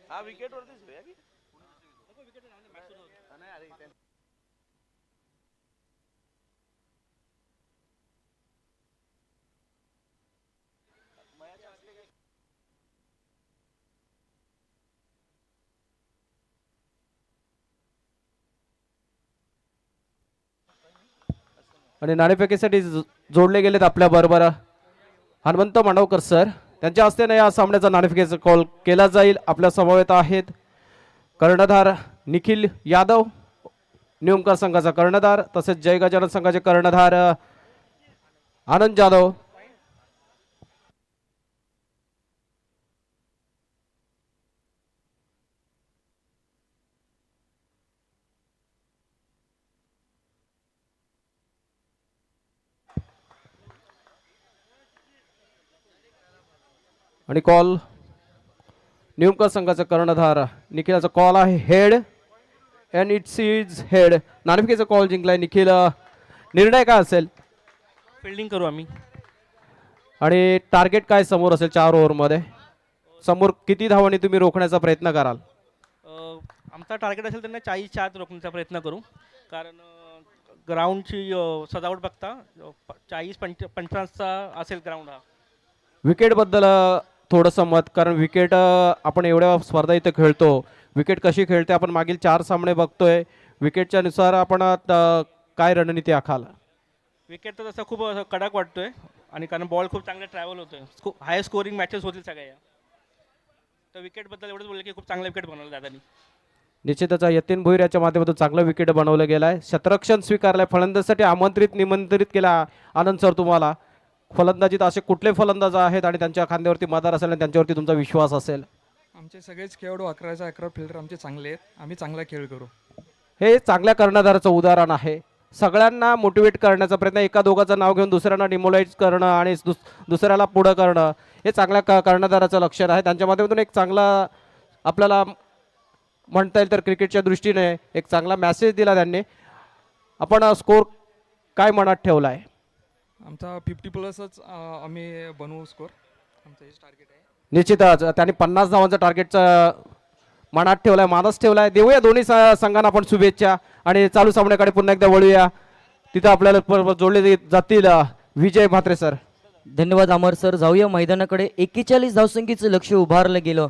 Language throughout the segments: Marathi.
हा विकेट वरतीच आणि नाणेफेकीसाठी जोडले गेलेत आपल्या बरोबर हनुमंत मांडवकर सर. त्यांच्या हस्ते या सामन्याचा नाणेफेकीचा कॉल केला जाईल. आपल्या समवेत आहेत कर्णधार निखिल यादव, निमकर संघाचा कर्णधार, तसेच जय गजानन संघाचे कर्णधार आनंद जाधव. आणि कॉल निमकर संघाचा कर्णधार निखिलाचा कॉल आहे head and it's is head. नाणेफेकीचा कॉल जिंकलाय निखिल. निर्णय काय असेल? फिल्डिंग करू आम्ही. आणि टार्गेट काय समोर असेल 4 ओव्हरमध्ये? समोर किती धावांनी तुम्ही रोखण्याचा प्रयत्न कराल? आमचा टार्गेट असेल त्यांना 40 रोखण्याचा प्रयत्न करू. कारण ग्राउंडची सजावट बघता 40-50 असेल ग्राउंड हा. विकेटबद्दल थोडंसं मत, कारण विकेट आपण एवढ्या स्पर्धा इथे खेळतो, विकेट कशी खेळते आपण मागील 4 सामने बघतोय. विकेटच्या नुसार आपण काय रणनीती आखाल? विकेट तर तसं खूप कडक वाटतोय आणि कारण बॉल खूप चांगला ट्रॅव्हल होतोय. हाय स्कोरिंग मॅचेस होतील सगळ्या. तर विकेटबद्दल एवढंच बोललं की खूप चांगला विकेट बनवलं दादानी. निश्चितच यतीन भोईर याच्या माध्यमातून चांगलं विकेट बनवलं गेलं आहे. शतरक्षण स्वीकारलंय. फलंदाजीसाठी निमंत्रित केला आनंद सर तुम्हाला. फलंदाजीत असे कुठले फलंदाज आहेत आणि त्यांच्या खांद्यावरती मदार असेल आणि त्यांच्यावरती तुमचा विश्वास असेल? आमचे सगळेच खेळाडू 11 फिल्डर आमचे चांगले आहेत. आम्ही चांगला खेळ करू. हे चांगल्या कर्णधाराचं उदाहरण आहे. सगळ्यांना मोटिवेट करण्याचा प्रयत्न, एका दोघाचं नाव घेऊन दुसऱ्यांना डिमोलाइज करणं आणि दुसऱ्याला पुढं करणं, हे चांगल्या कर्णधाराचं लक्षण आहे. त्यांच्या माध्यमातून एक चांगला आपल्याला म्हणता येईल तर क्रिकेटच्या दृष्टीने एक चांगला मेसेज दिला त्यांनी. आपण स्कोर काय मनात ठेवला आहे? आमचा 50+ आम्ही बनवू स्कोर. आमचं हेच टार्गेट आहे. निश्चितच त्यांनी 50 धावांचं टार्गेटचं मनात ठेवलाय, मानस ठेवलाय. देऊया दोन्ही संघांना आपण शुभेच्छा आणि चालू सामन्याकडे पुन्हा एकदा वळूया. तिथं आपल्याला जोडले जातील विजय म्हात्रे सर. धन्यवाद अमर सर. जाऊया मैदानाकडे. 41 धावसंख्येचं लक्ष उभारलं गेलं.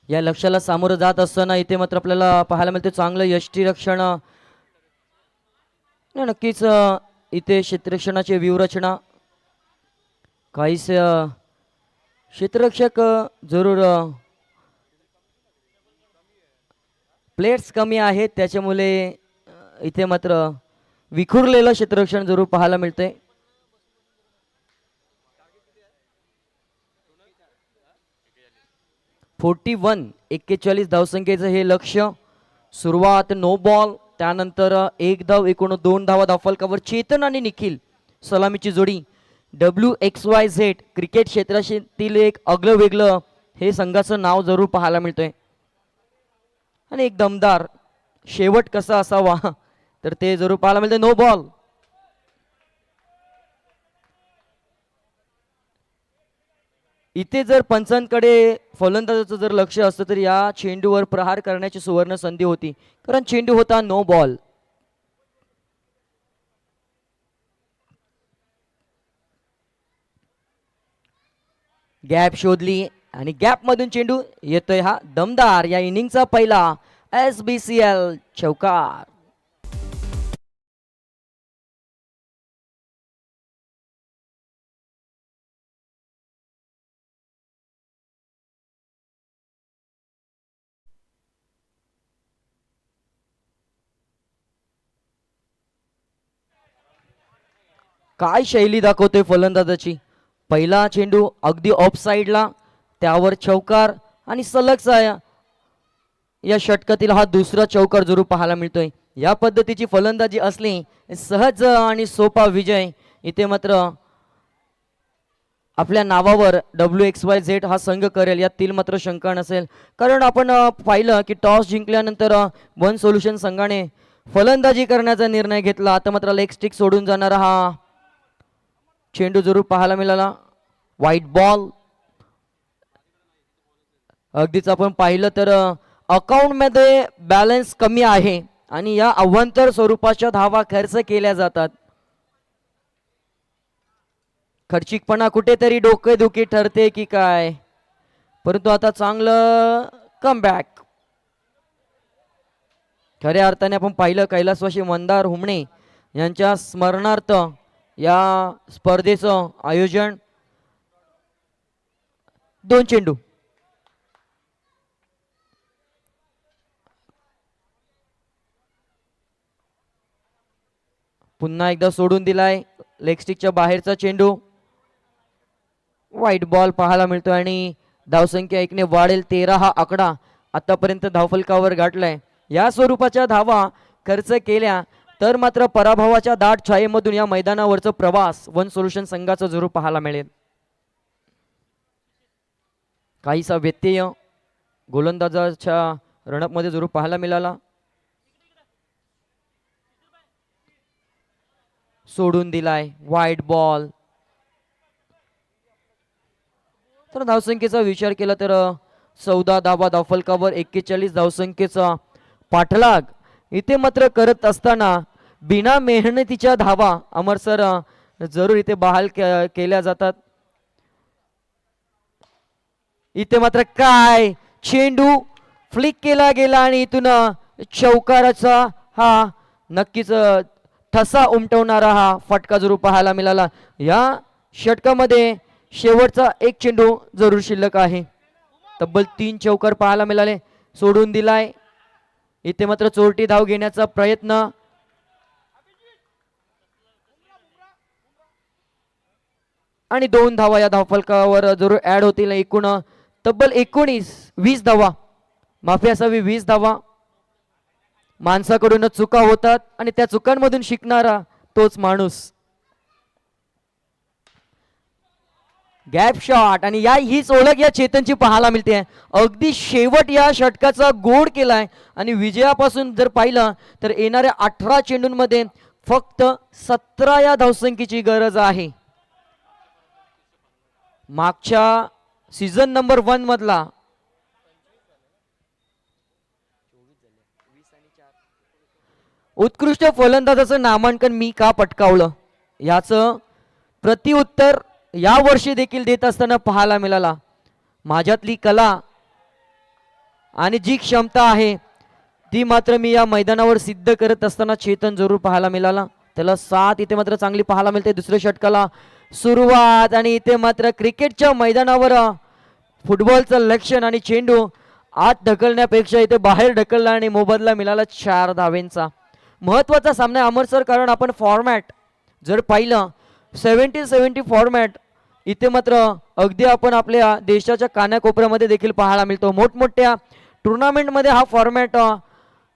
या लक्ष्याला सामोरं जात असताना इथे मात्र आपल्याला पाहायला मिळते चांगलं यष्टीरक्षण. नक्कीच इथे क्षेत्ररक्षणाची व्यूहरचना, काहीच क्षेत्ररक्षक जरूर प्लेट्स कमी आहेत, त्याच्यामुळे इथे मात्र विखुरलेलं क्षेत्ररक्षण जरूर पाहायला मिळते. .41 41 धावसंख्येचं हे लक्ष्य. सुरुवात नो बॉल, त्यानंतर 1 धाव, एकूण 2 धावा धावफलकावर. चेतन आणि निखिल सलामीची जोडी. WXYZ क्रिकेट क्षेत्रातील एक आगळं वेगळं हे संघाचं नाव जरूर पाहायला मिळतंय. आणि एक दमदार शेवट कसा असावा तर ते जरूर पाहायला मिळते. No ball. इथे जर पंचांकडे फलंदाजाचं जर लक्ष असतं तर या चेंडूवर प्रहार करण्याची सुवर्ण संधी होती, कारण चेंडू होता नो बॉल. गॅप शोधली आणि गॅप मधून चेंडू येतोय हा दमदार या इनिंगचा पहिला SBCL चौकार. काय शैली दाखवते फलंदाजाची. पहिला चेंडू अगदी ऑफ साइडला, त्यावर चौकार आणि सलगचा या षटकातील हा दुसरा चौकार जरूर पाहायला मिळतोय. या पद्धतीची फलंदाजी असली सहज आणि सोपा विजय इथे मात्र आपल्या नावावर WXYZ हा संघ करेल यातील मात्र शंका नसेल. कारण आपण पाहिलं की टॉस जिंकल्यानंतर वन सोल्युशन संघाने फलंदाजी करण्याचा निर्णय घेतला. आता मात्र लेग स्टिक सोडून जाणारा हा चेंडू जरूर पाहायला मिळाला. White ball. अगदीच आपण पाहिलं तर अकाउंटमध्ये बॅलन्स कमी आहे आणि या अवांतर स्वरूपाच्या धावा खर्च केल्या जातात. खर्चिकपणा कुठेतरी डोकेदुखी ठरते की काय, परंतु आता चांगलं कमबॅक. खऱ्या अर्थाने आपण पाहिलं कैलासवासी मंदार हुमणे यांच्या स्मरणार्थ या स्पर्धेचं आयोजन. 2 चेंडू. पुन्हा एकदा सोडून दिलाय. लेग स्टिकच्या बाहेरचा चेंडू. व्हाईट बॉल पाहायला मिळतो आणि धावसंख्या 1 ने वाढेल. 13 हा आकडा आतापर्यंत धावफलकावर गाठलाय. या स्वरूपाच्या धावा खर्च केल्या तर मात्र पराभवाच्या दाट छायेमधून या मैदानावरचा प्रवास वन सोल्युशन संघाचा जरूर पाहायला मिळेल. काहीसा व्यत्यय गोलंदाजाच्या रणअपमध्ये जरूर पाहायला मिळाला. सोडून दिलाय. White ball. तर धावसंख्येचा विचार केला तर 14 धावा धावफलकावर 41 धावसंख्येचा पाठलाग इथे मात्र करत असताना बिना मेहनतीच्या धावा अमर सर जरूर इथे बहाल केल्या जातात. इथे मात्र काय चेंडू फ्लिक केला गेला आणि इथून चौकाराचा हा नक्कीच ठसा उमटवणारा हा फटका जरूर पाहायला मिळाला. या षटकामध्ये शेवटचा 1 चेंडू जरूर शिल्लक आहे. तब्बल 3 चौकार पाहायला मिळाले. सोडून दिलाय. इथे मात्र चोरटी धाव घेण्याचा प्रयत्न. आणि 2 धावा या धावफलकावर जरूर ऍड होतील. एकूण तब्बल 19-20 धावा, माफी असावी 20 धावा. माणसाकडूनच चुका होतात आणि त्या चुकांमधून शिकणारा तोच माणूस. गॅप शॉट आणि हीच ओळख या चेतनची पाहायला मिळते. अगदी शेवट या षटकाचा गोड केलाय आणि विजयापासून जर पाहिलं तर येणाऱ्या 18 चेंडूंमध्ये फक्त 17 या धावसंख्येची गरज आहे. मागच्या सीझन नंबर 1 मधला उत्कृष्ट फलंदाजाचं नामांकन मी का पटकावलं याचं प्रतिउत्तर या वर्षी देखील देत असताना पाहायला मिळाला. माझ्यातली कला आणि जी क्षमता आहे ती मात्र मी या मैदानावर सिद्ध करत असताना चेतन जरूर पाहायला मिळाला. त्याला 7 इथे मात्र चांगली पाहायला मिळते. दुसऱ्या षटकाला सुरुवात आणि इथे मात्र क्रिकेटच्या मैदानावर फुटबॉलचं लक्षण आणि चेंडू आत ढकलण्यापेक्षा इथे बाहेर ढकलला आणि मोबदला मिळाला 4 धावेंचा. महत्वाचा सामना आहे अमर सर, कारण आपण फॉर्मॅट जर पाहिलं 70-70 फॉर्मॅट इथे मात्र अगदी आपण आपल्या देशाच्या कानाकोपऱ्यामध्ये देखील पाहायला मिळतो. मोठमोठ्या टुर्नामेंटमध्ये हा फॉर्मॅट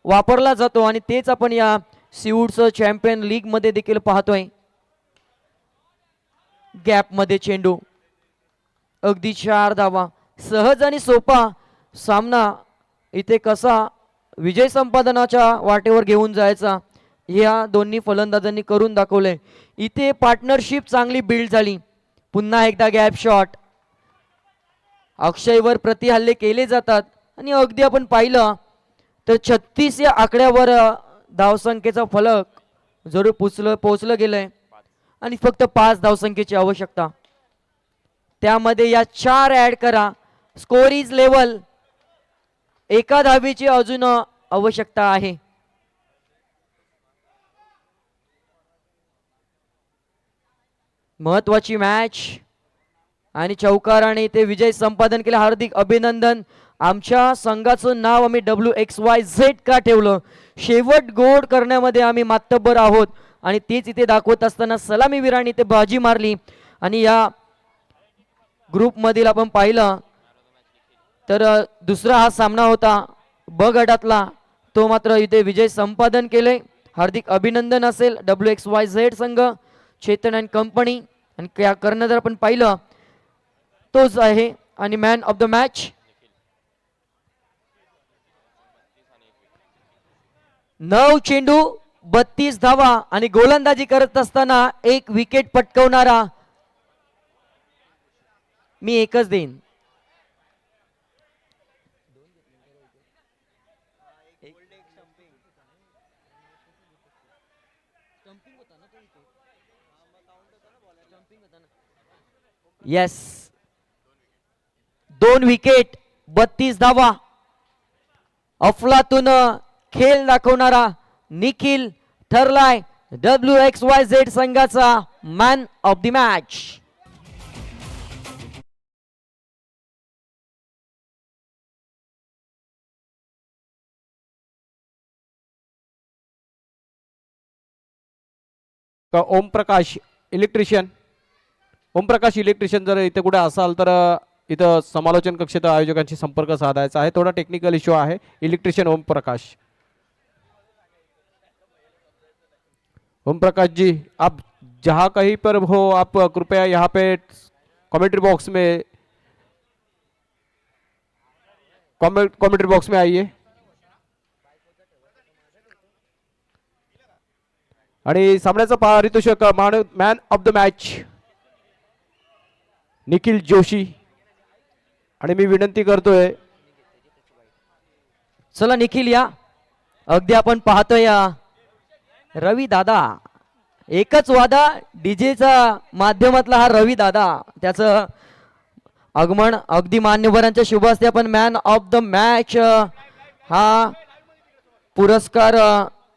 वापरला जातो आणि तेच आपण या सीवूड्स चॅम्पियन लीग मध्ये देखील पाहतोय. गॅप मध्ये चेंडू. अगदी 4 धावा. सहज आणि सोपा सामना इथे कसा विजय संपादनाच्या वाटेवर घेऊन जायचा या दोन्ही फलंदाजांनी करून दाखवले. इथे पार्टनरशिप चांगली बिल्ड झाली. पुन्हा एकदा गॅप शॉट. अक्षयवर प्रतिहल्ले केले जातात आणि अगदी आपण पाहिलं तर 36 या आकड्यावर धावसंख्येचा फलक जरूर पोचलं गेलंय आणि फक्त 5 धावसंख्येची आवश्यकता. त्यामध्ये या 4 ऍड करा. Score is level. 1 धावेची अजून आवश्यकता आहे. महत्वाची मॅच आणि चौकाराने ते विजय संपादन केले. हार्दिक अभिनंदन. आमच्या संघाचं नाव आम्ही WXYZ का ठेवलं, शेवट गोड करण्यामध्ये आम्ही मातब्बर आहोत आणि तेच इथे दाखवत असताना सलामीवीरांनी ते बाजी मारली. आणि या ग्रुप मधील आपण पाहिलं तर दुसरा हा सामना होता ब गटातला, तो मात्र इथे विजय संपादन केले. हार्दिक अभिनंदन असेल WXYZ संघ, चेतन अँड कंपनी. आणि त्या कर्णधार आपण पाहिलं तोच आहे आणि मॅन ऑफ द मॅच 9 चेंडू 32 धावा आणि गोलंदाजी करत असताना 1 विकेट पटकवणारा मी एकच देईन. येस, 2 विकेट 32 धावा. अफलातून खेळ दाखवणारा निखिल ठरलाय WXYZ संघाचा man of the match. Om Prakash electrician जर इथे कुठे असाल तर इथं समालोचन कक्षेत आयोजकांशी संपर्क साधायचा आहे. थोडा टेक्निकल इश्यू आहे. इलेक्ट्रिशियन ओम प्रकाश जी, आप जहाँ कहीं पर हो आप कृपया यहाँ पे कमेंट्री बॉक्स में आइए. आणि सामन्याचा पारितोषिक man of the match Nikhil Joshi. आणि मी विनंती करतोय, चला निखिल या. अगदी आपण पाहतोय रवी दादा, एकच वादा डीजेचा माध्यमातला हा रवी दादा, त्याचं आगमन अगदी मान्यवरांच्या शुभ असते. आपण मॅन ऑफ द मॅच हा पुरस्कार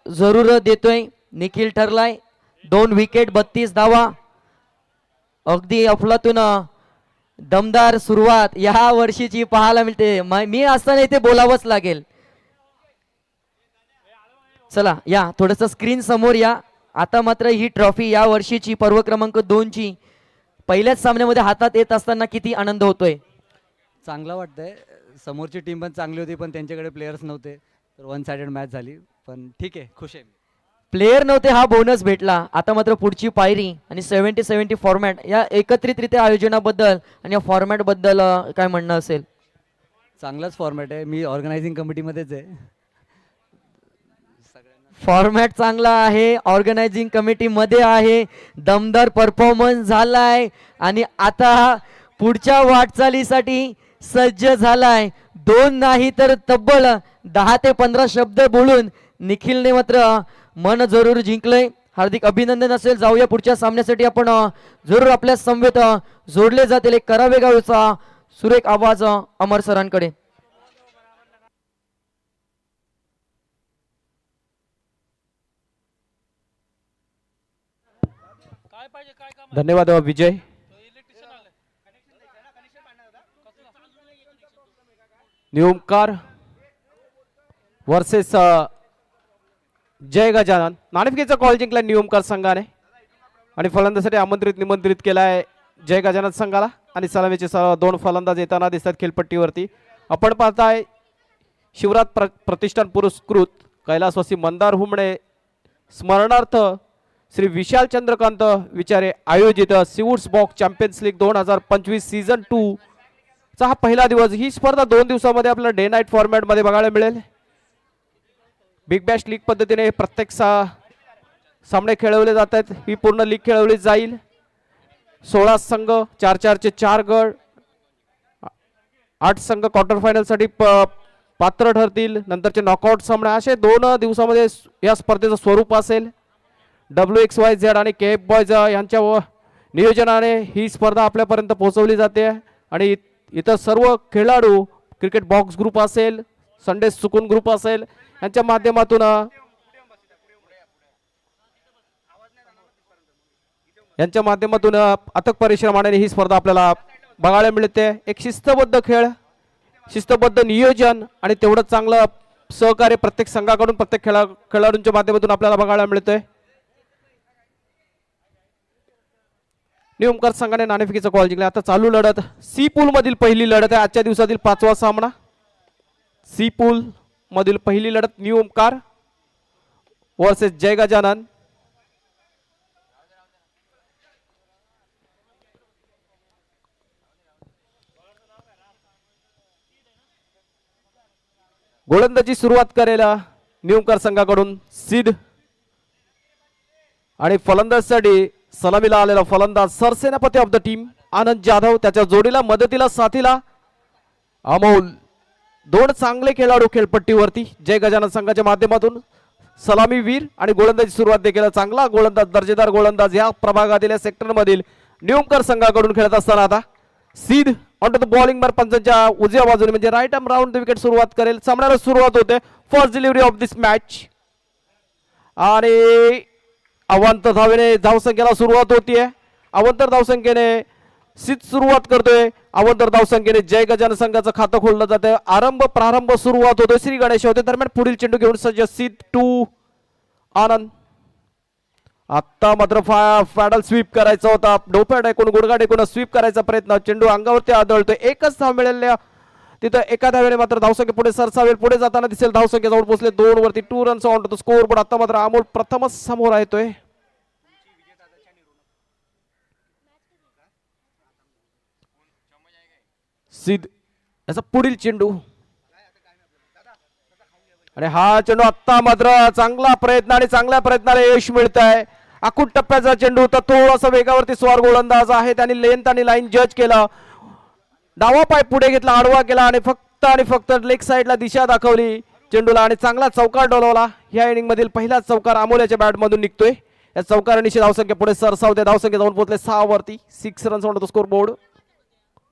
जरूर देतोय. निखिल ठरलाय 2 विकेट 32 धावा. अगदी अफलातून दमदार सुरुवात या वर्षीची पाहायला मिळते. मी असताना इथे बोलावंच लागेल. चला या थोडस स्क्रीन समोर या. आता मात्र ही ट्रॉफी या वर्षीची पर्व क्रमांक 2 ची पहिल्याच सामन्यामध्ये हातात येत असताना किती आनंद होतोय. चांगलं वाटतंय. समोरची टीम पण चांगली होती पण त्यांच्याकडे प्लेयर्स नव्हते, तर 1 साइडेड मॅच झाली. पण ठीक आहे, खुश आहे. प्लेयर नव्हते हा बोनस भेटला. आता मात्र पुढची पायरी आणि 70-70 फॉर्मॅट या एकत्रितरित्या आयोजनाबद्दल आणि या फॉर्मॅट बद्दल काय म्हणणं असेल. चांगलाच फॉर्मॅट आहे. मी ऑर्गनायझिंग कमिटीमध्येच आहे. फॉर्मॅट चांगला आहे, ऑर्गनायझिंग कमिटी मध्ये आहे, दमदार परफॉर्मन्स झालाय आणि आता पुढच्या वाटचालीसाठी सज्ज झालाय. 2 नाही तर तब्बल 10 ते 15 शब्द बोलून निखिलने मात्र मन जरूर जिंकलंय. हार्दिक अभिनंदन असेल. जाऊया पुढच्या सामन्यासाठी. आपण जरूर आपल्या समवेत जोडले जातील एक करावे गावचा सुरेख आवाज अमर सरांकडे. धन्यवाद विजय. न्यूमकार वर्सेस जय गजानन. नाणेफेकीचा कॉल जिंकला न्यूमकार संघाने आणि फलंदाजीसाठी निमंत्रित केलाय जय गजानन संघाला. आणि सलामीचे 2 फलंदाज येताना दिसतात खेळपट्टीवरती. आपण पाहताय शिवराज प्रतिष्ठान पुरस्कृत कैलासवासी मंदार हुमणे स्मरणार्थ श्री विशाल चंद्रकांत विचारे आयोजित सीवूड्स बॉक्स चॅम्पियन्स लीग 2025 सीझन 2 चा हा पहिला दिवस. ही स्पर्धा 2 दिवसामध्ये आपल्याला डे नाईट फॉर्मॅट मध्ये बघायला मिळेल. बिग बॅश लीग पद्धतीने प्रत्येक सामने खेळवले जात आहेत. ही पूर्ण लीग खेळवली जाईल. 16 संघ, 4-4 चे 4 गट, 8 संघ क्वार्टर फायनल साठी पात्र ठरतील. नंतरचे नॉकआउट सामने असे 2 दिवसामध्ये या स्पर्धेचं स्वरूप असेल. WXYZ आणि KF बॉयज यांच्या नियोजनाने ही स्पर्धा आपल्यापर्यंत पोहोचवली जाते. आणि इतर सर्व खेळाडू, क्रिकेट बॉक्स ग्रुप असेल, संडे सुकून ग्रुप असेल, यांच्या माध्यमातून अथक परिश्रमाने ही स्पर्धा आपल्याला बघायला मिळते. एक शिस्तबद्ध खेळ, शिस्तबद्ध नियोजन आणि तेवढं चांगलं सहकार्य प्रत्येक संघाकडून, प्रत्येक खेळाडूंच्या माध्यमातून आपल्याला बघायला मिळतंय. न्यूमकर संघाने नाणेफेकीचा कॉल जिंकला. आता चालू लढत सी पूल मधील पहिली लढत आहे. आजच्या दिवसातील 5वा सामना. सी पूल मधील पहिली लढत न्यूमकार वर्सेस जय गजानन. गोलंदाजी सुरुवात करेल न्यूमकर संघाकडून सिद्ध आणि फलंदाजीसाठी सलामीला आलेला फलंदाज सरसेनापती ऑफ द टीम आनंद जाधव, त्याच्या जोडीला मदतीला साथीला अमोल. दोन चांगले खेळाडू खेळपट्टीवरती. जय गजानन संघाच्या माध्यमातून सलामीवीर आणि गोलंदाजी सुरुवात देखील चांगला गोलंदाज, दर्जेदार गोलंदाज या प्रभागातील सेक्टर मधील न्यूमकर संघाकडून खेळत असताना आता सीध ऑन टू द बॉलिंग मार पंचांच्या उजव्या बाजूने म्हणजे right arm round the wicket सुरुवात करेल. सामन्याला सुरुवात होते. First delivery of this match आणि अवांतर धावेने धावसंख्येला सुरुवात होतीये. अवांतर धावसंख्येने सीध सुरुवात करतोय. अवांतर धावसंख्येने जय गजानन संघाचं खातं खोललं जातं. प्रारंभ सुरुवात होतोय. श्री गणेश होते दरम्यान पुढील चेंडू घेऊन सज्ज सीध टू आनंद. आता मात्र पॅडल स्वीप करायचा होता. डोप्या टेकून गुडघा टेकून स्वीप करायचा प्रयत्न. चेंडू अंगावरती आदळतोय. एकच धाव मिळालेल्या तिथं एका धावेने मात्र धावसंख्या पुढे सरसावेल. पुढे जाताना दिसेल धावसंख्या जाऊन पोहोचले 2 वरती. 2 runs on to score board. आता मात्र अमोल प्रथमच समोर येतोय. सिद्ध याचा पुढील चेंडू आणि हा चेंडू आता मात्र चांगला प्रयत्न आणि चांगल्या प्रयत्नाला यश मिळत आहे. आखूट टप्प्याचा चेंडू तर थोडासा वेगावरती स्वार गोलंदाज आहे. त्यांनी लेंथ आणि लाईन जज केला. डावा पाय पुढे घेतला, आडवा केला आणि फक्त लेग साईडला दिशा दाखवली चेंडूला आणि चांगला चौकार डोलवला. या इनिंग मधील पहिला चौकार अमोल्याच्या बॅट मधून निघतोय. या चौकारानिशी धावसंख्या पुढे सरसावते. धावसंख्या जाऊन पोहोचले 6 वरती. 6 runs on the score board.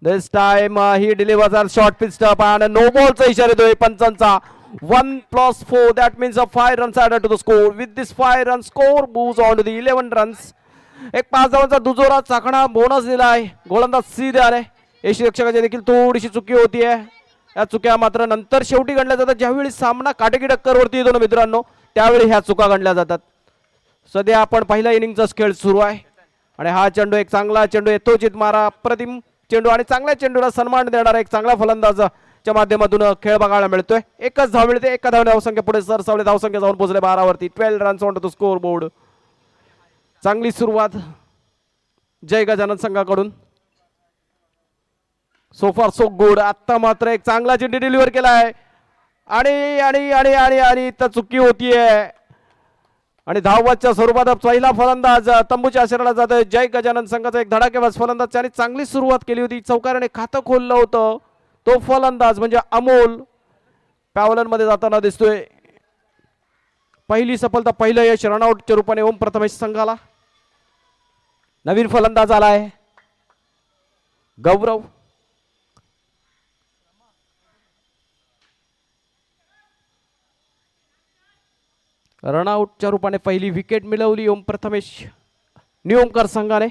This time he delivers are short pitch stuff आणि नो बॉलचा इशारा देतोय पंचांचा. 1+4 that means a 5 runs added to the score. With this 5 run score moves on to the 11 runs. एक 5 धावांचा दुजोरा चाकणा बोनस दिला आहे गोलंदाज सीध्याने. यष्टीरक्षकाची देखील थोडीशी चुकी होतीये. या चुक्या मात्र नंतर शेवटी गणल्या जातात. ज्यावेळी सामना काटेकी टक्करवरती येतो ना मित्रांनो, त्यावेळी ह्या चुका गणल्या जातात. सध्या आपण पहिल्या इनिंगचा खेळ सुरू आहे आणि हा चेंडू एक चांगला चेंडू यथोचित मारा अप्रतिम चेंडू आणि चांगल्या चेंडूला सन्मान देणारा एक चांगला फलंदाज च्या माध्यमातून खेळ बघायला मिळतोय. एकच धाव मिळते. एका धावने धावसंख्या पुढे सरसावले. धावसंख्या जाऊन पोहोचले 12 वरती. 12 runs on to score board. चांगली सुरुवात जय गजानन संघाकडून. सो फार सो गुड. आता मात्र एक चांगला चेंडू डिलिव्हर केला आहे आणि आणि आणि आणि आणि चुकी होतीये आणि धावच्या स्वरूपात पहिला फलंदाज तंबूच्या आश्रयाला जातोय. जय गजानन संघाचा एक धडाकेबाज फलंदाज त्याने चांगली सुरुवात केली होती. चौकाराने खातं खोललं होतं. तो फलंदाज म्हणजे अमोल पॅवलन मध्ये जाताना दिसतोय. पहिली सफलता, पहिलं यश रनआउटच्या रूपाने ओम प्रथमेश संघाला. नवीन फलंदाज आलाय गौरव. रनआउटच्या रूपाने पहिली विकेट मिळवली ओम प्रथमेश न्यूमकर संघाने.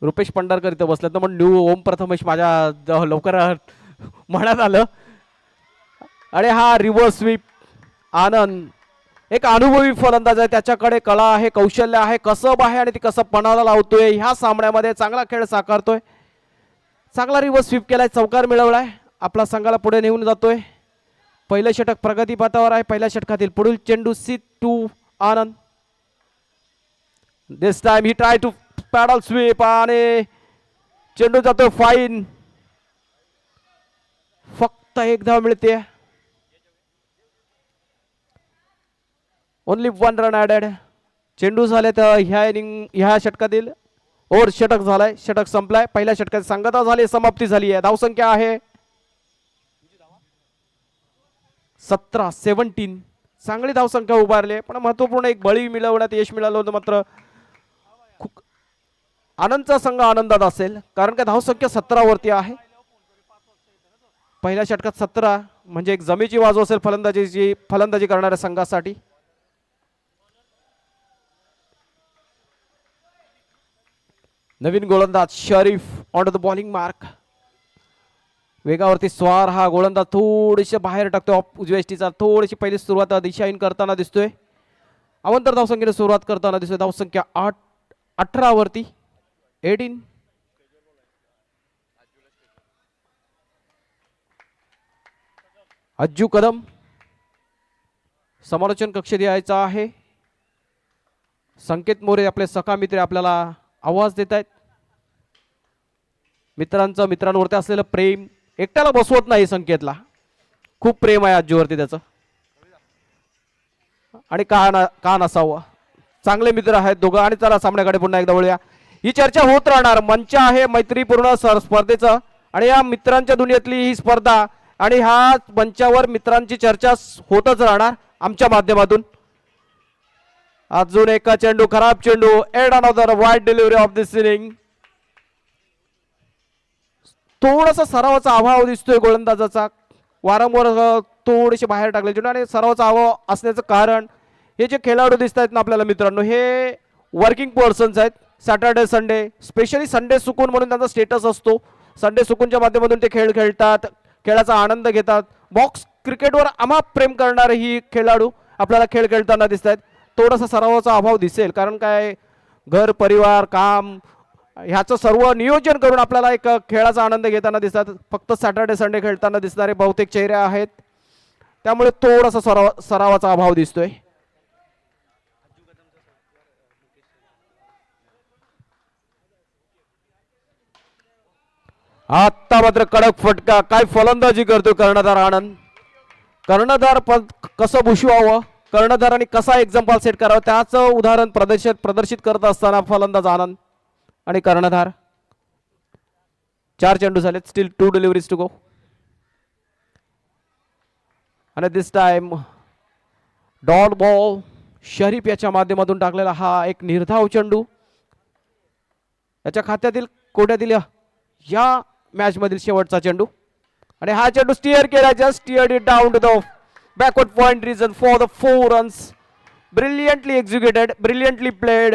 रुपेश पंढरकर इथं बसले तर मग न्यू ओम प्रथमेश माझ्या लवकर म्हणत आलं. आणि हा रिव्हर्स स्वीप आनंद एक अनुभवी फलंदाज आहे. त्याच्याकडे कला आहे, कौशल्य आहे, कसब आहे आणि ती कसब पणाला लावतोय. ह्या सामन्यामध्ये चांगला खेळ साकारतोय. चांगला रिव्हर्स स्वीप केलाय, चौकार मिळवलाय, आपला संघाला पुढे नेऊन जातोय. पहिलं षटक प्रगतीपथावर आहे. पहिल्या षटकातील पुढील चेंडू seat to Anand. This time he try to paddle sweep आणि चेंडू जातो फाईन. फक्त एक धाव मिळते. Only 1 run added. चेंडू झाले तर ह्या षटकातील ओव्हर षटक झालाय. षटक संपलाय. पहिल्या षटकाची सांगता झाली, समाप्ती झाली आहे. धावसंख्या आहे 17. चांगली धावसंख्या उभारली पण महत्वपूर्ण एक बळी मिळवण्यात यश मिळालं होतं. मात्र आनंदचा संघ आनंदात असेल कारण का धावसंख्या 17 वरती आहे. पहिल्या षटकात 17 म्हणजे एक जमेची बाजू असेल फलंदाजी करणाऱ्या संघासाठी. नवीन गोलंदाज Sharif on the bowling mark. वेगावरती स्वार हा गोलंदाज थोडीशी बाहेर टाकतोय ऑफ उजव्या यष्टीचा. थोडीशी पहिली सुरुवात दिशाहीन करताना दिसतोय. अवंतर धावसंख्येने सुरुवात करताना दिसतोय. धावसंख्या 18 वरती 18. अज्जू कदम समालोचन कक्ष द्यायचा आहे. संकेत मोरे आपले सखा मित्र आपल्याला आवाज देत आहेत. मित्रांवरती असलेलं प्रेम एकट्याला बसवत नाही. संकेतला खूप प्रेम आहे अज्जूवरती त्याचं आणि का नसावं. चांगले मित्र आहेत दोघं. आणि चला सामन्याकडे पुन्हा एकदा वळूया. ही चर्चा होत राहणार. मंच आहे मैत्रीपूर्ण स्पर्धेचं आणि या मित्रांच्या दुनियेतली ही स्पर्धा आणि ह्या मंचावर मित्रांची चर्चा होतच राहणार आमच्या माध्यमातून. अजून एका चेंडू, खराब चेंडू. Add another wide delivery of this inning. थोडासा सरावाचा अभाव दिसतोय गोलंदाजाचा. वारंवार थोडेसे बाहेर टाकले चेंडू आणि सरावाचा अभाव असण्याचं कारण हे जे खेळाडू दिसत आहेत ना आपल्याला मित्रांनो, हे वर्किंग पर्सन्स आहेत. सॅटर्डे संडे, स्पेशली संडे सुकून म्हणून त्यांचा स्टेटस असतो. संडे सुकूनच्या माध्यमातून ते खेळ खेळतात, खेळाचा आनंद घेतात. बॉक्स क्रिकेटवर अमाप प्रेम करणारे ही खेळाडू आपल्याला खेळ खेळताना दिसत आहेत. थोडासा सरावाचा अभाव दिसेल कारण काय, घर परिवार काम ह्याचं सर्व नियोजन करून आपल्याला एक खेळाचा आनंद घेताना दिसतात. फक्त सॅटर्डे संडे खेळताना दिसणारे बहुतेक चेहरे आहेत, त्यामुळे थोडासा सरावाचा अभाव दिसतोय. आता मात्र कडक फटका. काय फलंदाजी करतोय कर्णधार आनंद. कर्णधार कसं बुशवावं, कर्णधारांनी कसा एक्झाम्पल सेट करावं त्याचं उदाहरण प्रदर्शित करत असताना फलंदाज आनंद आणि कर्णधार. 4 चेंडू झालेत. Still 2 deliveries to go. आणि this time dot ball Sharif याच्या माध्यमातून टाकलेला हा एक निर्धाव चेंडू याच्या खात्यातील कोट्यातील या मॅच मधील शेवटचा चेंडू. आणि हा चेंडू स्टिअर केला. Just steered it down to the backward point region for the 4 runs. Brilliantly executed, brilliantly played.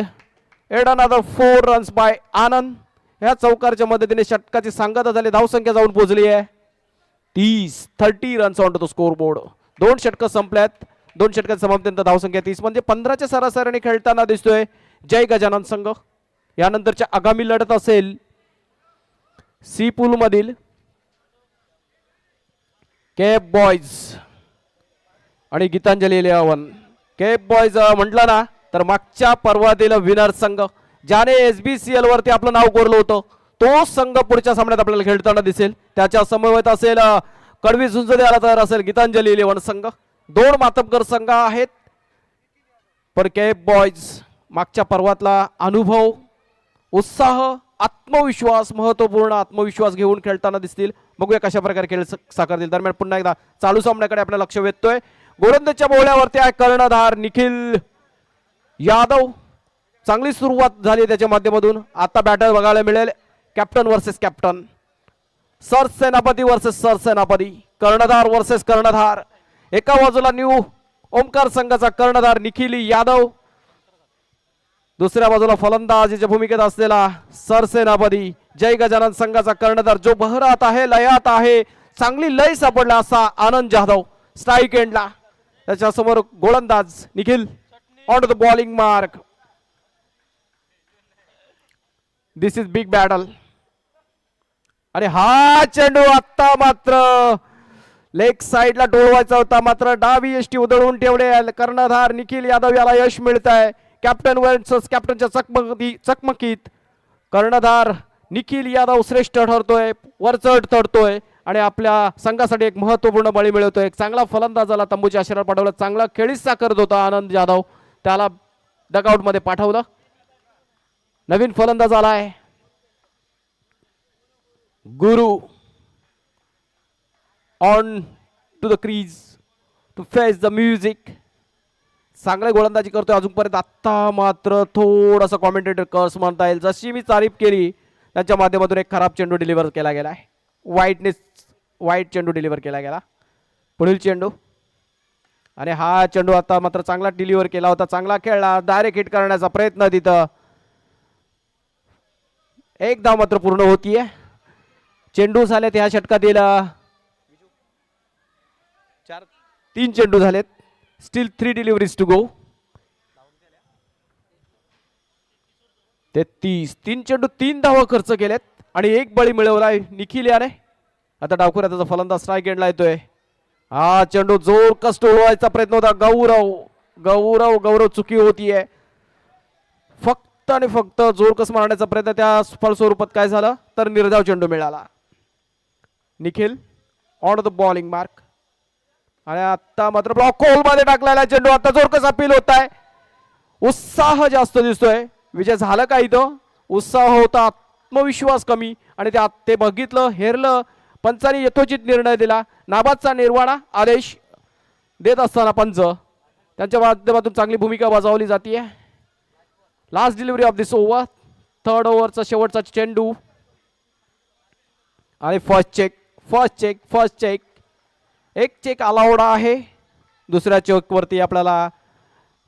And another 4 runs by Anand. ह्या चौकारच्या मदतीने षटकाची सांगता झाली. धावसंख्या जाऊन पोहोचली आहे 30 runs on to the score board. 2 षटकं संपल्यात. 2 षटकात समाप्तीनंतर धावसंख्या 30 म्हणजे 15च्या सरासरीने खेळताना दिसतोय जय गजानन संघ. यानंतरच्या आगामी लढत असेल सी पूल मधील केप बॉयज आणि गीतांजली 11. केप बॉयज म्हटलं ना तर मागच्या पर्वातील विनर संघ ज्याने SBCL वरती आपलं नाव कोरलं होतं तो संघ पुढच्या सामन्यात आपल्याला खेळताना दिसेल. त्याच्या समवेत असेल कडवी झुंज द्यायला तयार असेल गीतांजली 11 संघ. 2 मातबगर संघ आहेत. पण केप बॉयज मागच्या पर्वातला अनुभव, उत्साह, आत्मविश्वास, महत्वपूर्ण आत्मविश्वास घेऊन खेळताना दिसतील. बघूया कशा प्रकारे खेळ साकारतील. दरम्यान पुन्हा एकदा चालू सामन्याकडे आपलं लक्ष वेधतोय. गोलंदाजच्या बोळ्यावरती आहे कर्णधार निखिल यादव. चांगली सुरुवात झाली त्याच्या माध्यमातून. आता बॅटर बघायला मिळेल कॅप्टन वर्सेस कॅप्टन, सरसेनापती वर्सेस सरसेनापती, कर्णधार वर्सेस कर्णधार. एका बाजूला न्यू ओमकार संघाचा कर्णधार निखिल यादव, दुसऱ्या बाजूला फलंदाजीच्या भूमिकेत असलेला सरसेनापती जय गजानन संघाचा कर्णधार जो बहरात आहे, लयात आहे. चांगली लय सापडला असा आनंद जाधव स्ट्राईक एंडला. त्याच्या समोर गोलंदाज Nikhil on to the bowling mark. This is big battle. आणि हा चेंडू आता मात्र लेग साइडला डोळवायचा होता, मात्र डावी यष्टी उधळून ठेवले. कर्णधार निखिल यादव याला यश मिळत आहे. कॅप्टन वर्सेस कॅप्टनच्या चकमकीत कर्णधार निखिल यादव श्रेष्ठ ठरतोय, वरचढ ठरतोय आणि आपल्या संघासाठी एक महत्वपूर्ण बळी मिळवतोय. एक चांगला फलंदाजाला तंबूच्या आशीर्वाद पाठवला. चांगला खेळीचा करत होता आनंद जाधव, त्याला डगआउट मध्ये पाठवलं. नवीन फलंदाज आलाय Guru on to the crease to face the music. चांगले गोलंदाजी करतोय अजूनपर्यंत. आत्ता मात्र थोडासा कॉमेंटेटर कर्स म्हणता येईल. जशी मी तारीफ केली त्यांच्या माध्यमातून एक खराब चेंडू डिलिव्हर केला गेला आहे. वाईट चेंडू डिलिव्हर केला गेला. पुढील चेंडू आणि हा चेंडू आता मात्र चांगला डिलिव्हर केला होता. चांगला खेळला. डायरेक्ट हिट करण्याचा प्रयत्न तिथं. एक धाव मात्र पूर्ण होतीये. चेंडू झालेत ह्या षटकातील 3 चेंडू झालेत. स्टील 3 डिलिव्हरीज टू गो. 33. 3 चेंडू 3 धावा खर्च केलेत आणि 1 बळी मिळवलाय निखिल याने. आता डावखुऱ्या त्याचा फलंदाज स्ट्राईक एंडला येतोय. हा चेंडू जोर कष्ट उडवायचा प्रयत्न होता. गौरव चुकी होतीये. फक्त आणि फक्त जोरकस मारण्याचा प्रयत्न. त्या फलस्वरूपात काय झालं तर निर्धाव चेंडू मिळाला. Nikhil on the bowling mark आणि आता मात्र ब्लॉक होल मध्ये टाकलेला चेंडू. आता जोरकस अपील होत आहे. उत्साह जास्त दिसतोय. विजय झाला का इथं? उत्साह होता, आत्मविश्वास कमी, आणि ते बघितलं, हेरलं. पंचांनी यथोचित निर्णय दिला. नाबादचा निर्वाणा आदेश देत असताना पंच त्यांच्या माध्यमातून चांगली भूमिका बजावली जाते. Last delivery of this over, third ओव्हरचा शेवटचा चेंडू आणि फर्स्ट चेक. एक चेक अलाउड आहे, दुसऱ्या चेकवरती आपल्याला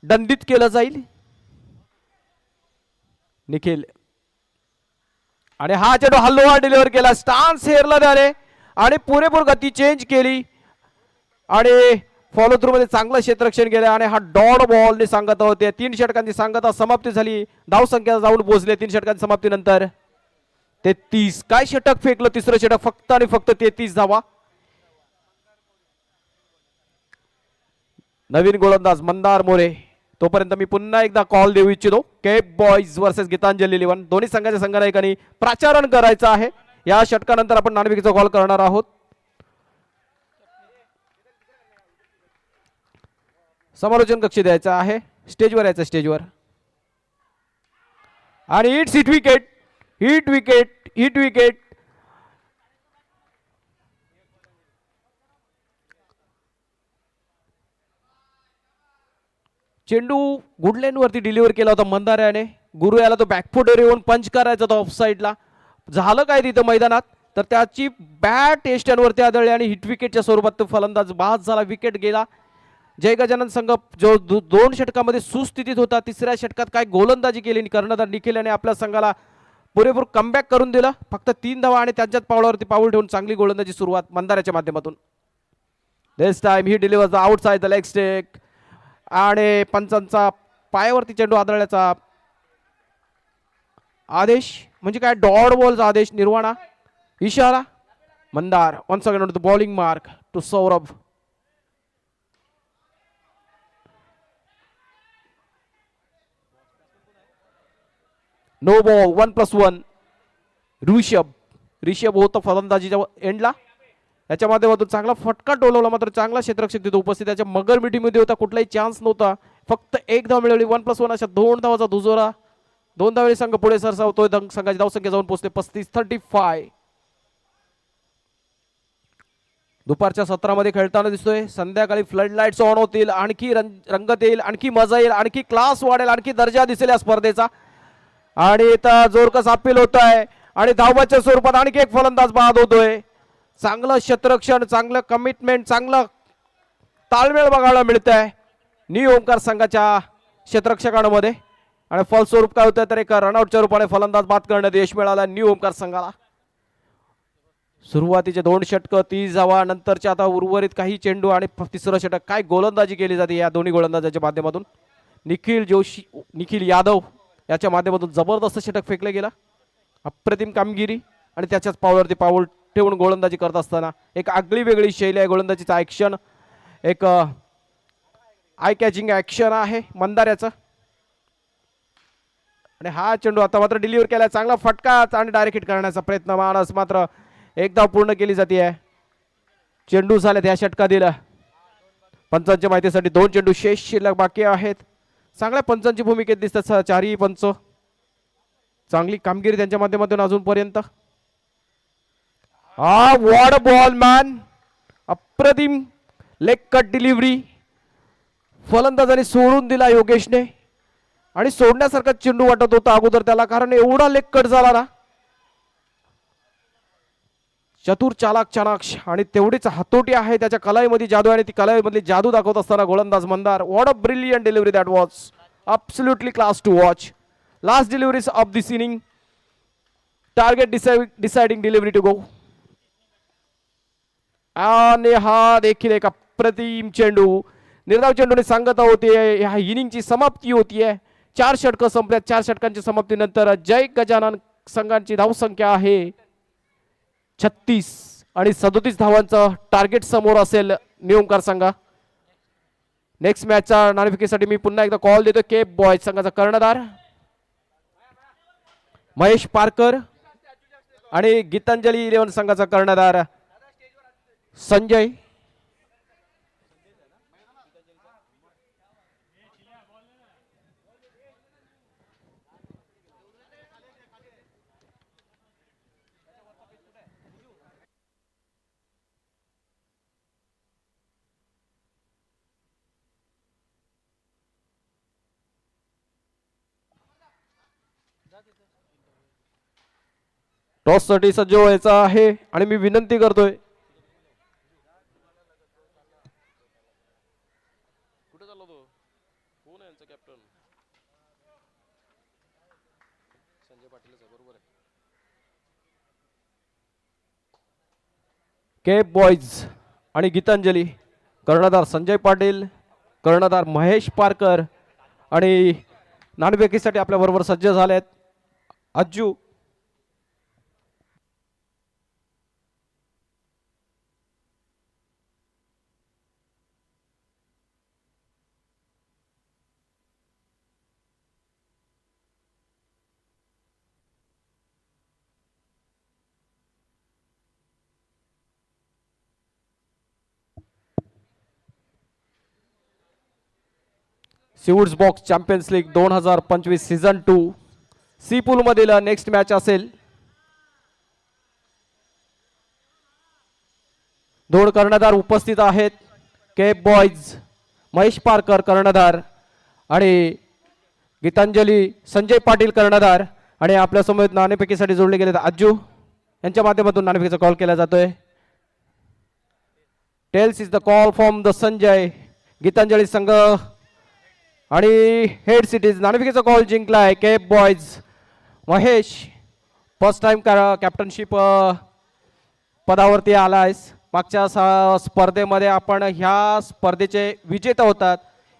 दंडित केलं जाईल. निखिल, आणि हा चेंडू हलवा डिलिव्हर केला, स्टान्स हेरला त्याने आणि पुरेपूर गती चेंज केली आणि फॉलो थ्रू मध्ये चांगलं क्षेत्ररक्षण केलं आणि हा डॉट बॉल सांगत होते. 3 षटकांची सांगता समाप्ती झाली. धाव संख्या जाऊन पोहोचले 3 षटकांच्या समाप्तीनंतर 33. काय षटक फेकलं तिसरं षटक, फक्त आणि फक्त 33 धावा. नवीन गोलंदाज मंदार मोरे. तोपर्यंत मी पुन्हा एकदा कॉल देऊ इच्छितो. Cape boys versus Gitanjali 11. दोन्ही संघाच्या संघनायकांनी प्राचारण करायचं आहे. या षटकानंतर आपण नाणेफेकीचा कॉल करणार आहोत. समालोचन कक्ष द्यायचा आहे, स्टेजवर यायचं, स्टेजवर. आणि it's hit wicket, hit wicket, hit wicket. चेंडू गुडलेन वरती डिलिव्हर केला होता मंदाऱ्याने. गुरु याला तो बॅकफुटवर येऊन पंच करायचा होता ऑफ साईडला. झालं काय तिथं मैदानात, तर त्याची बॅट वरती आदळली आणि हिट विकेटच्या स्वरूपात तो फलंदाज बाद झाला, विकेट गेला. जय गजानन संघ जो 2 षटकामध्ये सुस्थितीत होता, तिसऱ्या षटकात काय गोलंदाजी केली कर्णधार निखिल याने आपल्या संघाला पुरेपूर कमबॅक करून दिलं. फक्त 3 धावा आणि त्यांच्याच पावलावरती पाऊल ठेवून चांगली गोलंदाजी सुरुवात मंदाऱ्याच्या माध्यमातून. This time he deliver the outside the leg stake आणि पंचांचा पायावरती चेंडू आदळण्याचा आदेश, म्हणजे काय डॉट बॉलचा आदेश, निर्वाणा, इशारा. Mandar once again on the bowling mark to Saurabh. No ball, 1+1. Rishabh होतं फलंदाजीच्या एंडला. याच्या माध्यमातून चांगला फटका टोलवला, मात्र चांगला क्षेत्ररक्षक तिथे उपस्थित. त्याच्या मगर मिठीमध्ये होता, कुठलाही चान्स नव्हता. फक्त 1 धाव मिळवली. 1+1 अशा 2 धावाचा दुजोरा. 2 धावेने संघ पुढे सरसावतोय. संघाची धावसंख्या जाऊन पोहोचते 35-35. दुपारच्या सत्रामध्ये खेळताना दिसतोय. संध्याकाळी फ्लड लाईट्स ऑन होतील, आणखी रंगत येईल, आणखी मजा येईल, आणखी क्लास वाढेल, आणखी दर्जा दिसेल या स्पर्धेचा. आणि इथं जोरकस अपील होत आहे आणि धावबाच्या स्वरूपात आणखी एक फलंदाज बाद होतोय. चांगलं क्षेत्ररक्षण, चांगलं कमिटमेंट, चांगलं ताळमेळ बघायला मिळत आहे न्यू ओमकार संघाच्या क्षेत्ररक्षकांमध्ये. आणि फलस्वरूप काय होतं तर एक रनआउटच्या रूपाने फलंदाज बाद करण्यात यश मिळालं न्यू ओमकार संघाला. सुरुवातीचे 2 षटकं 30 धावा, नंतरचे आता उर्वरित काही चेंडू आणि तिसरं षटक. काय गोलंदाजी केली जाते या दोन्ही गोलंदाजाच्या माध्यमातून. निखिल यादव याच्या माध्यमातून जबरदस्त षटक फेकले गेला. अप्रतिम कामगिरी आणि त्याच्याच पावलावरती पाऊल ठेवून गोलंदाजी करत असताना एक आगळी वेगळी शैली आहे गोलंदाजीचा. ॲक्शन एक आय कॅचिंग ॲक्शन आहे मंदाऱ्याचं. आणि हा चेंडू आता मात्र डिलिव्हर केला, चांगला फटका आणि डायरेक्ट हिट करण्याचा प्रयत्न. मानस मात्र 1 धाव पूर्ण केली जाते. चेंडू झाले त्या षटका दिला. पंचांच्या माहितीसाठी 2 चेंडू शेष शिल्लक बाकी आहेत. चांगल्या पंचांची भूमिकेत दिसतात 4ही पंच. चांगली कामगिरी त्यांच्या माध्यमातून अजूनपर्यंत. हा वॉट बॉल मॅन, अप्रतिम लेग कट डिलिव्हरी. फलंदाजाने सोडून दिला योगेशने आणि सोडण्यासारखा चेंडू वाटत होता अगोदर त्याला, कारण एवढा लेग कट झाला ना. चतुर चालाक चाणाक्ष आणि तेवढीच हातोटी आहे त्याच्या कलाईमध्ये जादू, आणि ती कलाईमधली जादू दाखवत असताना गोलंदाज Mandar. What a brilliant delivery that was, absolutely class to watch. Last deliveries of this inning, target deciding delivery to go. आणि हा देखील एक अप्रतिम चेंडू. निर्धाव चेंडूने सांगता होती ह्या इनिंगची समाप्ती होतीये. 4 षटकं संपल्यात. 4 षटकांच्या समाप्तीनंतर जय गजानन संघांची धावसंख्या आहे 36 आणि 37 धावांचं टार्गेट समोर असेल न्यू ओमकार संघा. नेक्स्ट मॅचच्या नाणेफेकीसाठी मी पुन्हा एकदा कॉल देतो. केप बॉयज संघाचा कर्णधार महेश पारकर आणि गीतांजली 11 संघाचा कर्णधार संजय. टॉससाठी सज्ज व्हायचा आहे आणि मी विनंती करतोय के बॉयज आणि गीतांजली, कर्णधार संजय पाटील, कर्णधार महेश पारकर आणि नाणेफेकीसाठी आपल्या बरोबर सज्ज झालेत Ajju. Seawoods box champions league 2025 season 2 C pool मधील नेक्स्ट मॅच असेल. दोन कर्णधार उपस्थित आहेत. केप बॉयज महेश पारकर कर्णधार आणि गीतांजली संजय पाटील कर्णधार आणि आपल्या समोर नाणेफेकीसाठी जोडले गेले अज्जू यांच्या माध्यमातून नाणेफेकीचा कॉल केला जातोय. Tails is the call from the Sanjay. Gitanjali संघ आणि हेड सिटीज नाणेफेकीचा कॉल जिंकलाय Cape Boys. Mahesh first time captaincy पदावरती आलायस. मागच्या स्पर्धेमध्ये आपण ह्या स्पर्धेचे विजेता होतात.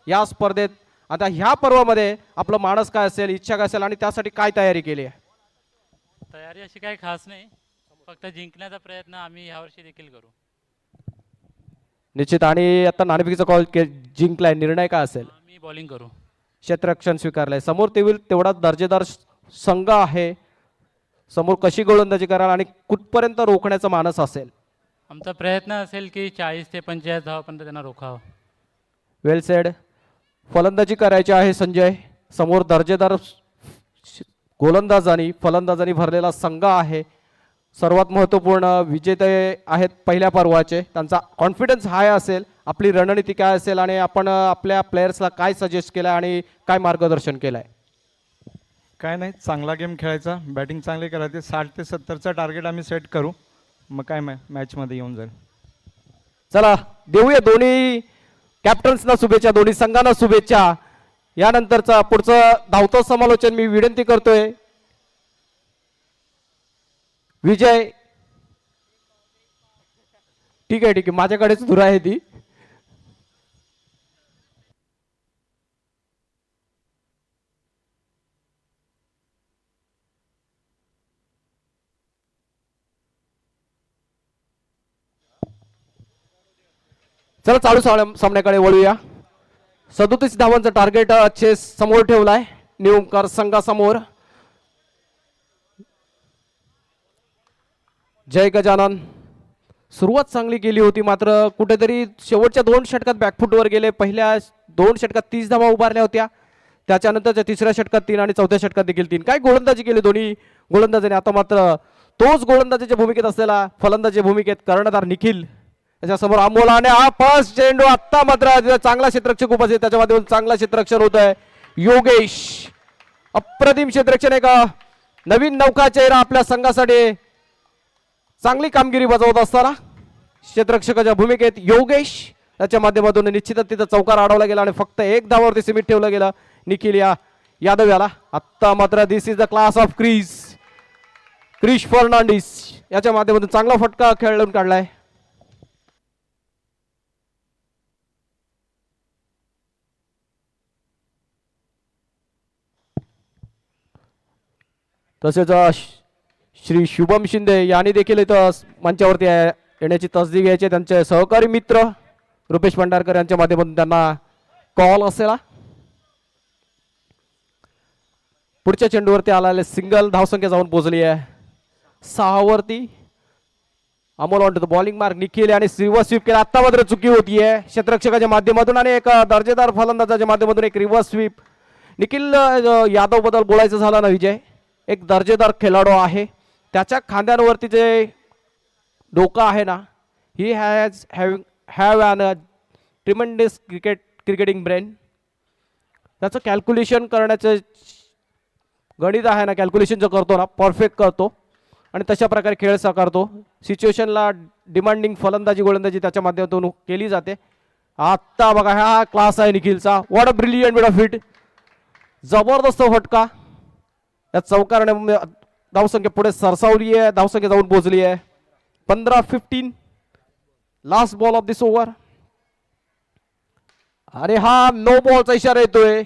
या स्पर्धेत आता ह्या पर्वामध्ये आपलं मानस काय असेल, इच्छा काय असेल आणि त्यासाठी काय तयारी केली आहे? तयारी अशी काही खास नाही, फक्त जिंकण्याचा प्रयत्न आम्ही यावर्षी देखील करू. निश्चित. आणि आता नाणेफेकीचा कॉल जिंकलाय, निर्णय काय असेल? आम्ही बॉलिंग करू. क्षेत्ररक्षण स्वीकारलंय. समोर तेवढा दर्जेदार संघ आहे. समोर कशी गोलंदाजी कराल आणि कुठपर्यंत रोखण्याचा मानस असेल? आमचा प्रयत्न असेल की 40 ते 45 धावापर्यंत त्यांना रोखावं. वेल सेड. फलंदाजी करायची आहे संजय. समोर दर्जेदार गोलंदाजांनी फलंदाजांनी भरलेला संघ आहे. सर्वात महत्त्वपूर्ण विजेते आहेत पहिल्या पर्वाचे. त्यांचा कॉन्फिडन्स हाय असेल. आपली रणनीती काय असेल आणि आपण आपल्या प्लेयर्सला काय सजेस्ट केलं आणि काय मार्गदर्शन केलं आहे? काय नाही, चांगला गेम खेळायचा, बॅटिंग चांगली करायची. 60 ते 70चा टार्गेट आम्ही सेट करू, मग काय मॅचमध्ये येऊन जाईल. चला देऊया दोन्ही कॅप्टन्सना शुभेच्छा, दोन्ही संघांना शुभेच्छा. यानंतरचा पुढचं धावतं समालोचन मी विनंती करतोय विजय. ठीक आहे, माझ्याकडेच धुरा आहे ती. चला चालू सामन्याकडे वळूया. 37 धावांचं टार्गेट चेस समोर ठेवलाय न्यू ओंकार संघासमोर. जय गजानन सुरुवात चांगली केली होती, मात्र कुठेतरी शेवटच्या 2 षटकात बॅकफुटवर गेले. पहिल्या 2 षटकात 30 धावा उभारल्या होत्या, त्याच्यानंतरच्या तिसऱ्या षटकात 3 आणि चौथ्या षटकात देखील 3. काय गोलंदाजी केली दोन्ही गोलंदाजांनी. आता मात्र तोच गोलंदाजीच्या भूमिकेत असलेला फलंदाजी भूमिकेत कर्णधार निखिल त्याच्यासमोर अमोल आणि हा फर्स्ट चेंडू. आत्ता मात्र चांगला क्षेत्ररक्षक उपस्थित, त्याच्या माध्यमातून चांगला क्षेत्ररक्षण होत आहे. योगेश अप्रतिम क्षेत्ररक्षण, एक नवीन नौका चेहरा आपल्या संघासाठी चांगली कामगिरी बजावत असताना क्षेत्ररक्षकाच्या भूमिकेत योगेश. त्याच्या माध्यमातून निश्चितच तिथं चौकार अडवला गेला आणि फक्त 1 धावावरती सीमित ठेवलं गेलं निखिल यादव याला. आत्ता मात्र this is the class of Krish Fernandes याच्या माध्यमातून चांगला फटका खेळून काढलाय. तसेच श्री शुभम शिंदे यांनी देखील इथं मंचावरती येण्याची तसदी घ्यायची. त्यांचे सहकारी मित्र रुपेश भंडारकर यांच्या माध्यमातून त्यांना कॉल असेल. पुढच्या चेंडूवरती आलेले सिंगल धावसंख्या जाऊन पोहोचली आहे 6 वरती. Amol on to the bowling mark. Nikhil आणि रिव्हर्स स्वीप केला. आत्ता मात्र चुकी होतीये क्षेत्ररक्षकाच्या माध्यमातून आणि एक दर्जेदार फलंदाजाच्या माध्यमातून एक रिव्हर्स स्वीप. निखिल यादव बद्दल बोलायचं झालं ना विजय, एक दर्जेदार खेळाडू आहे. त्याच्या खांद्यांवरती जे डोकं आहे ना, he have an tremendous cricketing brain. त्याचं कॅल्क्युलेशन करण्याचं गणित आहे ना, कॅल्क्युलेशन जो करतो ना परफेक्ट करतो. आणि तशा प्रकारे खेळ साकारतो. सिच्युएशनला डिमांडिंग फलंदाजी गोलंदाजी त्याच्या माध्यमातून केली जाते. आत्ता बघा हा क्लास आहे निखिलचा. What a brilliant bit of hit. जबरदस्त फटका. या चौकारने धावसंख्या पुढे सरसावली आहे. धावसंख्या जाऊन पोहोचली आहे 15-15. Last ball of this over. अरे हा नो बॉलचा इशारा येतोय.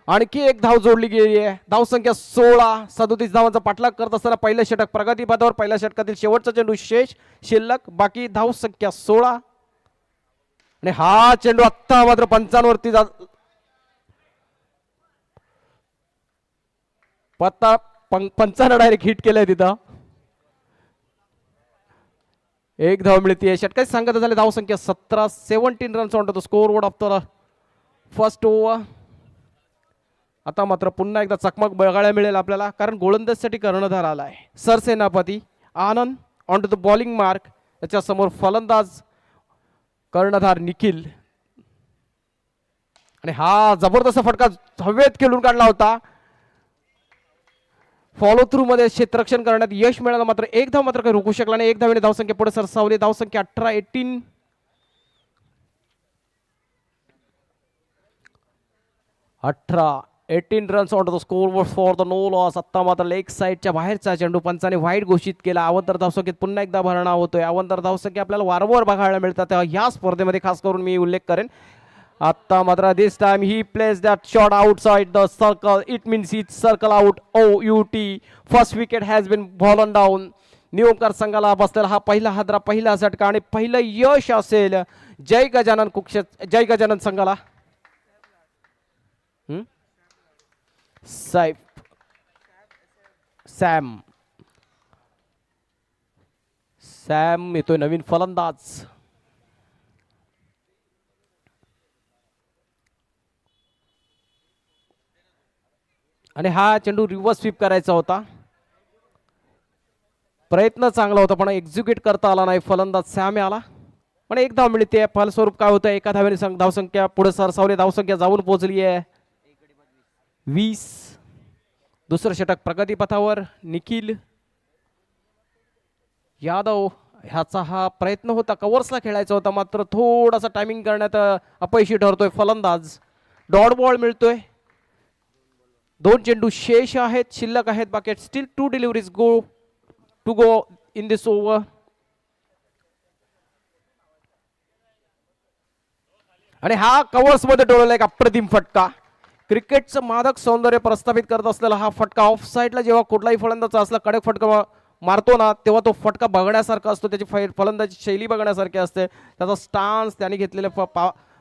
आणखी एक धाव जोडली गेली आहे. धावसंख्या 16. 37 धावांचा पाठलाग करत असताना पहिलं षटक प्रगतीपथावर. पहिल्या षटकातील शेवटचा चेंडू शेष शिल्लक. बाकी धावसंख्या 16. आणि हा चेंडू आत्ता मात्र पंचांवरती पत्ता पंचांना डायरेक्ट हिट केलंय तिथं. एक धाव मिळते. षटकाची सांगत झाले धावसंख्या 17. 17 runs on the score board of the first over. आता मात्र पुन्हा एकदा चकमक बघायला मिळेल आपल्याला, कारण गोलंदाजसाठी कर्णधार आलाय. सरसेनापती Anand on to the bowling mark. त्याच्यासमोर फलंदाज कर्णधार निखिल. आणि हा जबरदस्त फटका हवेत खेळून काढला होता. फॉलो थ्रू मध्ये क्षेत्ररक्षण करण्यात यश मिळालं, मात्र एक धाव मात्र काही रोखू शकला नाही. एक धावेने धावसंख्या पुढे सरसावली. धावसंख्या 18-18. 18 runs on the score for the no loss. आत्ता मात्र लेग साईडच्या बाहेरचा चेंडू पंचाने वाईट घोषित केला. अवंतर धावसंख्येत पुन्हा एकदा भरणा होतोय. अवंतर धावसंख्या आपल्याला वारंवार बघायला मिळतात, तेव्हा ह्या स्पर्धेमध्ये खास करून मी उल्लेख करेन. आत्ता मात्र this time he place that shot outside the circle. It means it circle out. OUT. First wicket has been bowled down. Niyomkar संघाला बसलेला हा पहिला हादरा, पहिला झटका आणि पहिलं यश असेल जय गजानन संघाला. सॅम येतोय नवीन फलंदाज. आणि हा चेंडू रिव्हर्स स्वीप करायचा होता. प्रयत्न चांगला होता पण एक्झिक्यूट करता आला नाही. फलंदाज सॅम आला पण एक धाव मिळते. फलस्वरूप काय होतं, एका धावेने धावसंख्या पुढे सरसावली. धावसंख्या जाऊन पोहोचली आहे 20. दुसरं षटक प्रगतीपथावर. निखिल यादव ह्याचा हा प्रयत्न होता, कव्हर्सला खेळायचा होता, मात्र थोडासा टायमिंग करण्यात अपयशी ठरतोय फलंदाज. डॉट बॉल मिळतोय. 2 चेंडू शेष आहेत, शिल्लक आहेत. बाकी still 2 deliveries to go in this over. आणि हा कव्हर्स मध्ये डोळला एक अप्रतिम फटका. क्रिकेटचं मादक सौंदर्य प्रस्थापित करत असलेला हा फटका. ऑफ साईडला जेव्हा कुठलाही फलंदाज असला कडक फटका मारतो ना, तेव्हा तो फटका बघण्यासारखा असतो. त्याची फलंदाजी शैली बघण्यासारखी असते. त्याचा स्टान्स, त्याने घेतलेले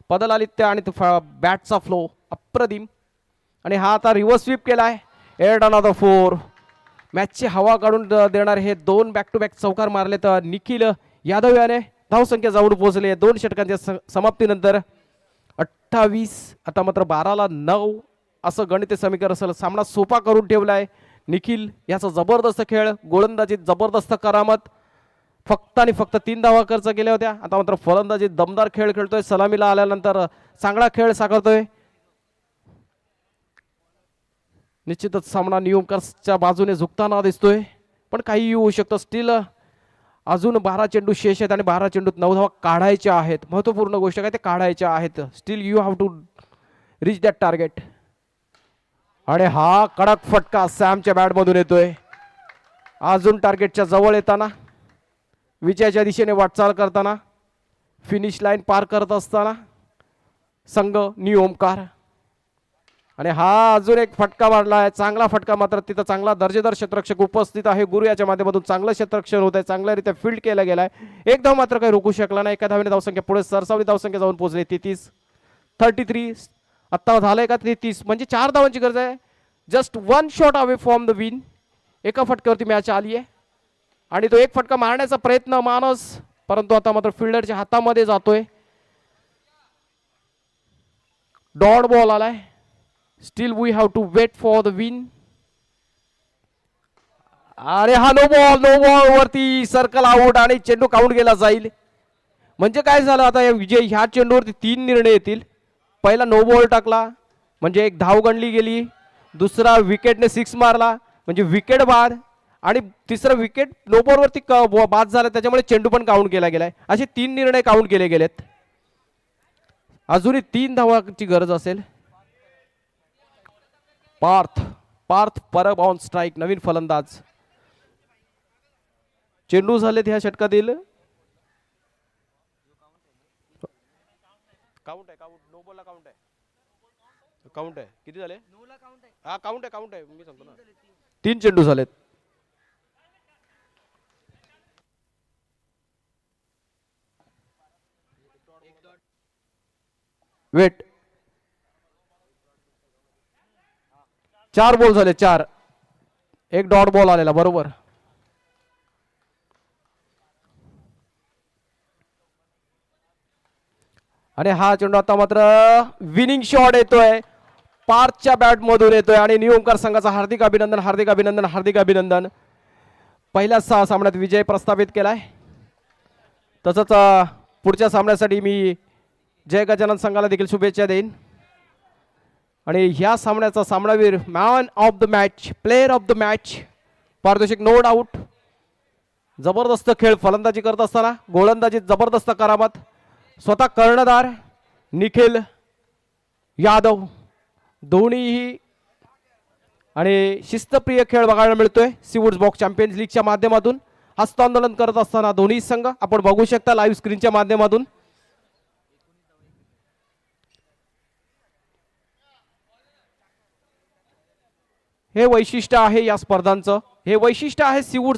पदलालित्य आणि बॅटचा फ्लो अप्रतिम. आणि हा आता रिव्हर्स स्वीप केलाय. At another 4. मॅचची हवा काढून देणारे हे 2 बॅक टू बॅक चौकार मारले तर निखिल यादव याने धावसंख्या जाऊन पोहोचली आहे 2 षटकांच्या समाप्तीनंतर 28. आता मात्र 12-9 असं गणित समीकरण असेल. सामना सोपा करून ठेवलाय निखिल. याचा जबरदस्त खेळ, गोलंदाजीत जबरदस्त करामत. फक्त आणि फक्त 3 धावा खर्च केल्या होत्या. आता मात्र फलंदाजीत दमदार खेळ खेळतोय. सलामीला आल्यानंतर चांगला खेळ साकारतोय. निश्चितच सामना नियोमकर्सच्या बाजूने झुकताना दिसतोय, पण काही होऊ शकतं. स्टील अजून 12 चेंडू शेष आहेत आणि 12 चेंडूत 9 धावा काढायच्या आहेत. महत्त्वपूर्ण गोष्ट काय, ते काढायच्या आहेत. Still you have to reach that target. आणि हा कडक फटका सॅमच्या बॅटमधून येतोय. अजून टार्गेटच्या जवळ येताना, विजयाच्या दिशेने वाटचाल करताना, फिनिश लाईन पार करत असताना संघ नियोमकार. आणि हा अजून एक फटका मारला आहे, चांगला फटका. मात्र तिथं चांगला दर्जेदार क्षेत्ररक्षक उपस्थित आहे. गुरु याच्या माध्यमातून चांगलं क्षेत्ररक्षण होत आहे, चांगल्यारीत्या फील्ड केला गेलाय. एक धाव मात्र काही रोखू शकला नाही. एका धावेने धावसंख्या पुढे सरसावली. धावसंख्या जाऊन पोहोचली 33. आत्ता झालंय का 33, म्हणजे 4 धावांची गरज आहे. Just 1 shot away from the win. एका फटक्यावरती मॅच आली आहे आणि तो एक फटका मारण्याचा प्रयत्न मानस, परंतु आता मात्र फिल्डरच्या हातामध्ये जातोय. डॉट बॉल आलाय. Still we have to wait for the win. अरे हा नो बॉल वरती सर्कल आउट आणि चेंडू काउंट केला जाईल. म्हणजे काय झालं, आता या विजय ह्या चेंडूवरती 3 निर्णय येतील. पहिला नो बॉल टाकला म्हणजे एक धाव गणली गेली. दुसरा विकेटने 6 मारला म्हणजे विकेट बाद. आणि तिसरं विकेट नो बॉलवरती बाद झाला, त्याच्यामुळे चेंडू पण काउंट केला गेलाय. असे 3 निर्णय काउंट केले गेलेत. अजूनही 3 धावांची गरज असेल. पार्थ परब ऑन स्ट्राईक, नवीन फलंदाज. चेंडू झालेत ह्या षटकातील. काउंट आहे, नो बॉलला काउंट आहे. किती झाले? हा काउंट आहे मी सांगतो ना. 3 चेंडू झालेत. वेट 4 बॉल झाले, 4. एक डॉट बॉल आलेला, बरोबर. आणि हा चेंडू आता मात्र विनिंग शॉट येतोय, पार्थच्या बॅट मधून येतोय आणि न्यू ओंकार संघाचा हार्दिक अभिनंदन. पहिल्या 6 सामन्यात विजय प्रस्थापित केलाय. तसंच पुढच्या सामन्यासाठी मी जय गजानन संघाला देखील शुभेच्छा देईन. आणि ह्या सामन्याचा सामनावीर, man of the match, player of the match, पारितोषिक नो डाऊट. जबरदस्त खेळ फलंदाजी करत असताना, गोलंदाजीत जबरदस्त करामत. स्वतः कर्णधार निखिल यादव दोन्हीही आणि शिस्तप्रिय खेळ बघायला मिळतोय सीवूड्स बॉक्स चॅम्पियन्स लीगच्या माध्यमातून. हस्तांदोलन करत असताना दोन्ही संघ आपण बघू शकता लाईव्ह स्क्रीनच्या माध्यमातून. हे वैशिष्ट्य आहे या स्पर्धांचं, हे वैशिष्ट्य आहे सीवूड्स